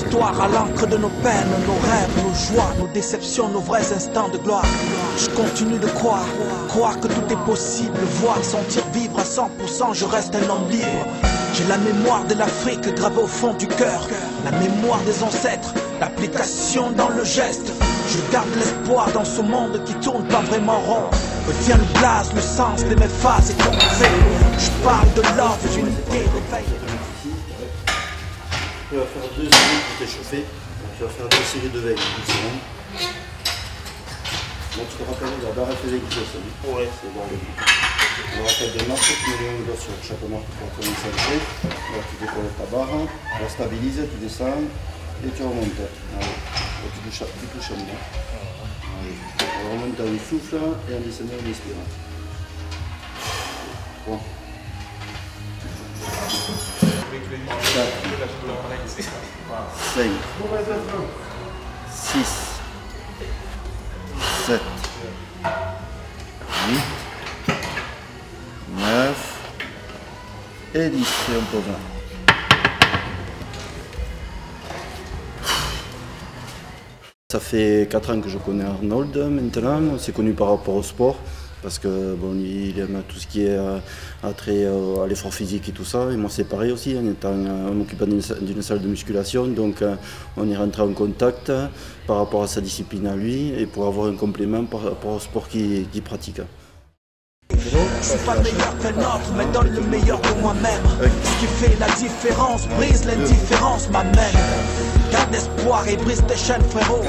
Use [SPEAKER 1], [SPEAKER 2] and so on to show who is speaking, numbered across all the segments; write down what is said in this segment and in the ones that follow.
[SPEAKER 1] l'histoire à l'encre de nos peines, nos rêves, nos joies, nos déceptions, nos vrais instants de gloire. Je continue de croire que tout est possible, voir, sentir, vivre à 100%, je reste un homme libre. J'ai la mémoire de l'Afrique gravée au fond du cœur, la mémoire des ancêtres, l'application dans le geste. Je garde l'espoir dans ce monde qui tourne pas vraiment rond. Retiens le blaze, le sens de mes phases et ton fait. Je parle de l'ordre, d'unité, d'éveil.
[SPEAKER 2] Tu vas faire 2 secondes pour t'échauffer. Tu vas faire 2 séries de veille, 10 secondes. Donc tu te rappelles la barre à qui est celui. Ouais, c'est bon. On va faire des marques, tu mets les doigts sur chaque marque pour commencer à lever. Là tu décolles ta barre, tu la stabilises, tu descends et tu remontes. Allez. Et tu touches en bas. Allez. On remonte en souffle et en descendant on expire. 3. 5, 6, 7, 8, 9 et 10. Et on pose là. Ça fait 4 ans que je connais Arnold maintenant, on s'est connu par rapport au sport. Parce que bon, il aime tout ce qui est attrait à l'effort physique et tout ça. Et moi c'est pareil aussi, en m'occupant d'une salle de musculation. Donc on est rentré en contact par rapport à sa discipline à lui et pour avoir un complément par rapport au sport qu'il pratique.
[SPEAKER 1] Je suis pas meilleur qu'un autre, mais donne le meilleur de moi-même. Ce qui fait la différence, brise l'indifférence, m'amène. Garde espoir et brise tes chaînes, frérot.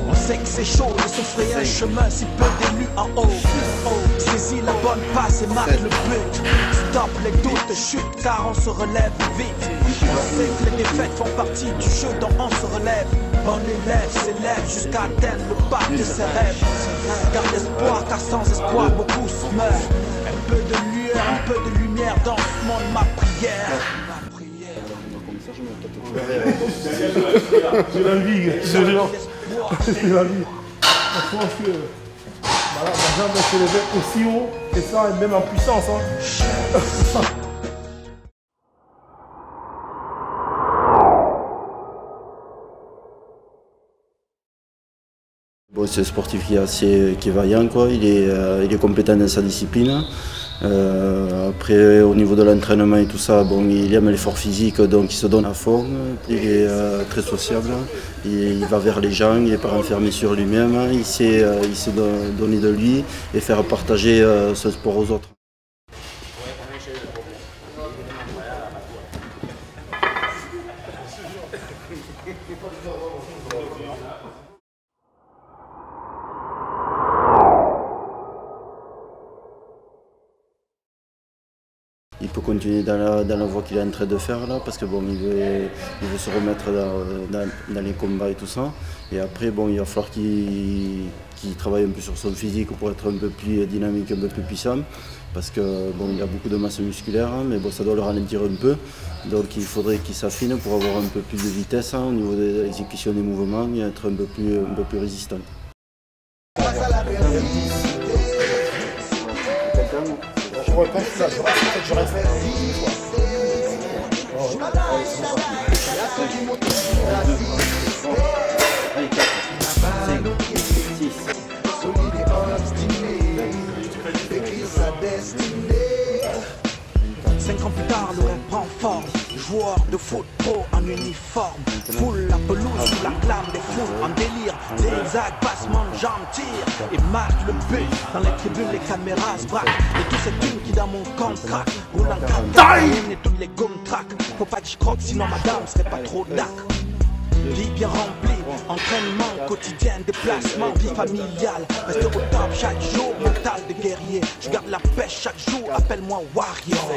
[SPEAKER 1] On sait que c'est chaud de se frayer un chemin si peu d'élus en haut. Saisis la bonne passe et marque le but. Stop les doutes, chute car on se relève vite. On sait que les défaites font partie du jeu dont on se relève. Bon élève s'élève jusqu'à atteindre le pas de ses rêves. Garde espoir car sans espoir beaucoup se meurent. Un peu de lueur, un peu de lumière dans ce monde, ma prière.
[SPEAKER 3] C'est la vie, c'est la vie. Je pense que voilà, ma jambe s'est levée aussi haut et ça, même en puissance. Hein.
[SPEAKER 2] Bon, c'est un sportif qui est vaillant, quoi. Il est compétent dans sa discipline. Après, au niveau de l'entraînement et tout ça, bon, il aime l'effort physique, donc il se donne à fond. Il est très sociable, il va vers les gens, il n'est pas renfermé sur lui-même, il sait donner de lui et faire partager ce sport aux autres. Il peut continuer dans la voie qu'il est en train de faire là, parce que bon, il veut se remettre dans les combats et tout ça. Et après, bon, il va falloir qu'il travaille un peu sur son physique pour être un peu plus dynamique, un peu plus puissant. Parce que bon, il a beaucoup de masse musculaire, mais bon, ça doit le ralentir un peu. Donc il faudrait qu'il s'affine pour avoir un peu plus de vitesse au niveau de l'exécution des mouvements et être un peu plus résistant.
[SPEAKER 3] Je répète ça, je répète.
[SPEAKER 2] Allez, 4, 5, 6.
[SPEAKER 1] 5 ans plus tard, le rêve prend forme. Joueur de foot pro en uniforme. Foule la pelouse sous la clame des fous en délire. Zigzag, passement de jambes, tire et marque le but. Dans les tribunes, les caméras se braquent. Et tous ces thunes qui dans mon compte craquent. Roule en carte, et toutes les gommes traquent. Faut pas que je croque, sinon madame serait pas trop dac. Vie bien remplie, entraînement quotidien, déplacement, vie familiale. Rester au top chaque jour, mental de guerrier. Je garde la pêche chaque jour, appelle-moi warrior.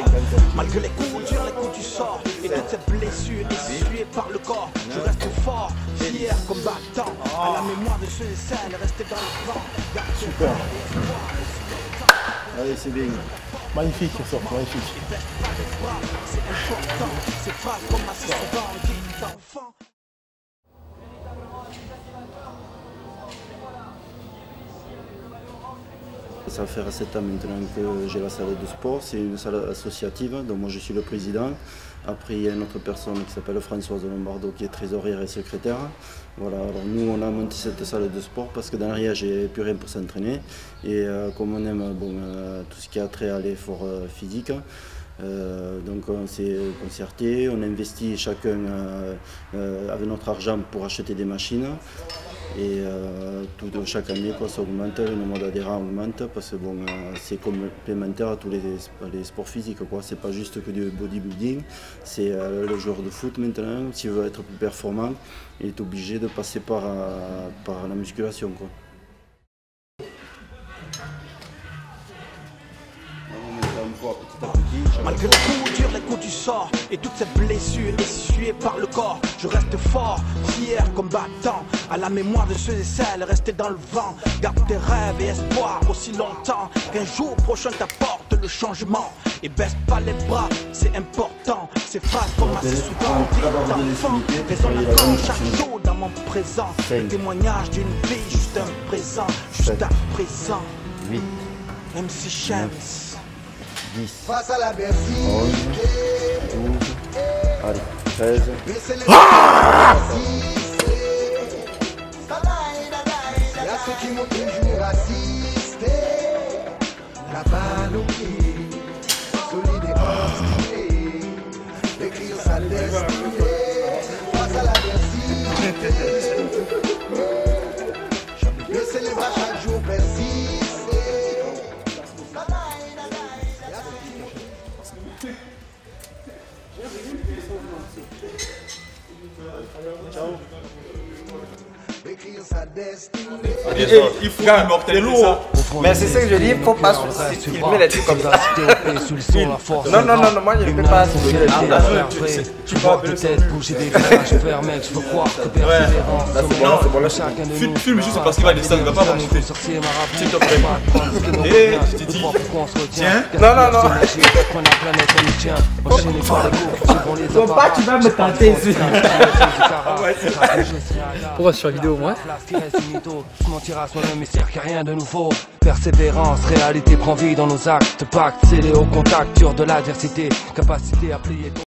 [SPEAKER 1] Malgré les coups durs, les coups du sort et toutes ces blessures essuyées par le corps, je reste fort, fier, combattant. À la mémoire de ceux et celles restés dans le vent.
[SPEAKER 3] Super.
[SPEAKER 2] Allez, c'est bien.
[SPEAKER 3] Magnifique, ça, magnifique.
[SPEAKER 1] C'est important, ces phrases comme ma souvent dit d'enfant.
[SPEAKER 2] Ça fait 7 ans maintenant que j'ai la salle de sport, c'est une salle associative, donc moi je suis le président. Après, il y a une autre personne qui s'appelle Françoise Lombardo qui est trésorière et secrétaire. Voilà, alors nous, on a monté cette salle de sport parce que dans l'Ariège, il n'y avait plus rien pour s'entraîner. Et comme on aime tout ce qui a trait à l'effort physique, donc on s'est concerté, on a investi chacun avec notre argent pour acheter des machines. Et chaque année, ça augmente, le nombre d'adhérents augmente parce que c'est complémentaire à tous les sports physiques. Ce n'est pas juste que du bodybuilding, c'est le joueur de foot maintenant, s'il veut être plus performant, il est obligé de passer par la musculation.
[SPEAKER 1] Malgré les coups durs, les coups du sort et toutes ces blessures essuyées par le corps, je reste fort, fier, combattant, à la mémoire de ceux et celles restés dans le vent. Garde tes rêves et espoirs aussi longtemps qu'un jour prochain t'apporte le changement. Et baisse pas les bras, c'est important. Ces phrases comme assez souvent dites d'enfants résonnent chaque jour dans mon présent. Le témoignage d'une vie, juste un présent, juste à présent.
[SPEAKER 2] 8,
[SPEAKER 1] MC Chance.
[SPEAKER 2] 10,
[SPEAKER 4] Face à la Bercy,
[SPEAKER 2] 11, 12, allez, 13.
[SPEAKER 4] Il y a ceux qui m'ont toujours assisté. La balle au pied, solide et obstiné, écrire sa destinée. Face à la Bercy, baisser les bras chaque jour persister. Écrire sa destinée.
[SPEAKER 5] Il faut immortaliser ça.
[SPEAKER 6] Mais c'est ça que je dis, il faut pas filmer les trucs comme ça. Non, moi je ne peux pas filmer les trucs.
[SPEAKER 5] Tu peux appeler ça.
[SPEAKER 6] C'est bon, là.
[SPEAKER 5] Filme juste parce qu'il va descendre, il va pas remonter. C'est top vraiment. Et tu te dis, tiens.
[SPEAKER 6] Non. Faut pas, tu vas me tenter ici.
[SPEAKER 7] Pourquoi sur la vidéo, moi?
[SPEAKER 8] Mentira soi-même et sert qu'à rien de nouveau. Persévérance, réalité prend vie dans nos actes. Pacte, scellé au contact, dur de l'adversité. Capacité à plier.